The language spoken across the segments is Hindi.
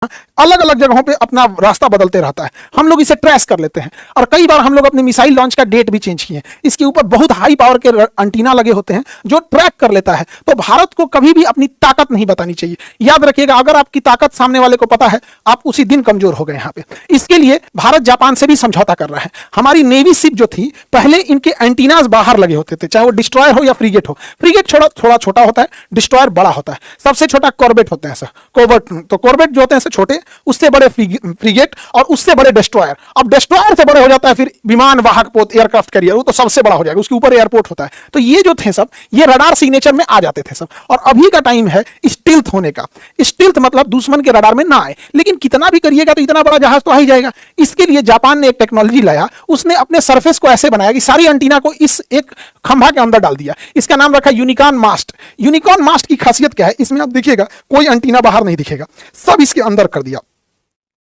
अलग अलग जगहों पे अपना रास्ता बदलते रहता है। हम लोग इसे ट्रेस कर लेते हैं और कई बार हम लोग अपने मिसाइल लॉन्च का डेट भी चेंज किए हैं। इसके ऊपर बहुत हाई पावर के एंटीना लगे होते हैं जो ट्रैक कर लेता है। तो भारत को कभी भी अपनी ताकत नहीं बतानी चाहिए। याद रखिएगा, अगर आपकी ताकत सामने वाले को पता है, आप उसी दिन कमजोर हो गए यहाँ पे। इसके लिए भारत जापान से भी समझौता कर रहा है। हमारी नेवी शिप जो थी, पहले इनके एंटीनाज बाहर लगे होते थे, चाहे वो डिस्ट्रॉयर हो या फ्रीगेट हो। फ्रीगेट थोड़ा छोटा होता है, डिस्ट्रॉयर बड़ा होता है। सबसे छोटा कॉर्बेट होते हैं सर, कॉर्बेट। तो कॉर्बेट जो होते हैं छोटे, उससे बड़े फ्रीगेट और उससे बड़े डिस्ट्रॉयर। अब डिस्ट्रॉयर से बड़े हो जाता है फिर विमान वाहक पोत, एयरक्राफ्ट कैरियर, वो तो सबसे बड़ा हो जाएगा, उसके ऊपर एयरपोर्ट होता है। तो ये जो थे सब, ये रडार सिग्नेचर में आ जाते थे सब। और अभी का टाइम है स्टिल्थ होने का। स्टिल्थ मतलब दुश्मन के रडार में ना आए, लेकिन कितना भी करिएगा तो इतना बड़ा जहाज तो आ ही जाएगा। इसके लिए जापान ने एक टेक्नोलॉजी लाया, उसने अपने सरफेस को ऐसे बनाया कि सारी एंटीना को इस एक खंभा के अंदर डाल दिया। इसका नाम रखा यूनिकॉर्न मास्ट। यूनिकॉर्न मास्ट की खासियत क्या है, इसमें आप देखिएगा कोई एंटीना बाहर नहीं दिखेगा, सब इसके अंदर कर दिया।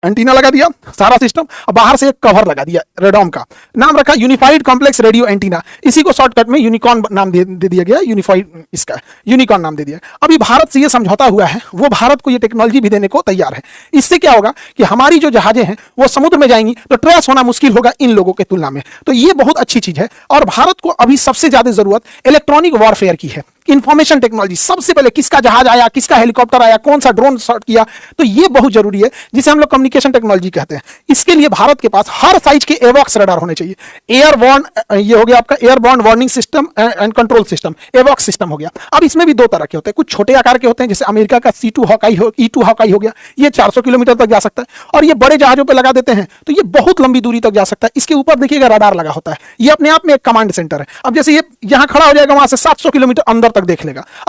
एंटीना लगा दिया सारा सिस्टम, बाहर से एक कवर लगा दिया रेडॉम का, नाम रखा यूनिफाइड कॉम्प्लेक्स रेडियो एंटीना। इसी को शॉर्टकट में यूनिकॉर्न नाम दे दिया गया, यूनिफाइड, इसका यूनिकॉर्न नाम दे दिया। अभी भारत से ये समझौता हुआ है, वो भारत को ये टेक्नोलॉजी भी देने को तैयार है। इससे क्या होगा कि हमारी जो जहाजें हैं वो समुद्र में जाएंगी तो ट्रेस होना मुश्किल होगा इन लोगों के तुलना में। तो ये बहुत अच्छी चीज है। और भारत को अभी सबसे ज्यादा जरूरत इलेक्ट्रॉनिक वॉरफेयर की है, इंफॉर्मेशन टेक्नोलॉजी। सबसे पहले किसका जहाज आया, किसका हेलीकॉप्टर आया, कौन सा ड्रोन शॉट किया, तो ये बहुत जरूरी है, जिसे हम लोग कम्युनिकेशन टेक्नोलॉजी कहते हैं। इसके लिए भारत के पास हर साइज के एवॉक्स रडार होने चाहिए। एयरबॉर्न, ये हो गया आपका airborne warning system and control system, एवॉक्स सिस्टम हो गया। अब इसमें भी दो तरह के होते हैं, कुछ छोटे आकार के होते हैं, जैसे अमेरिका का E2 हॉकाई हो गया, ये 400 किलोमीटर तक जा सकता है। और ये बड़े जहाजों पर लगा देते हैं तो ये बहुत लंबी दूरी तक जा सकता है। इसके ऊपर देखिएगा रडार लगा होता है, ये अपने आप में एक कमांड सेंटर है। अब जैसे ये यहां खड़ा हो जाएगा, वहां से 700 किलोमीटर अंदर तक देख लेगा। अब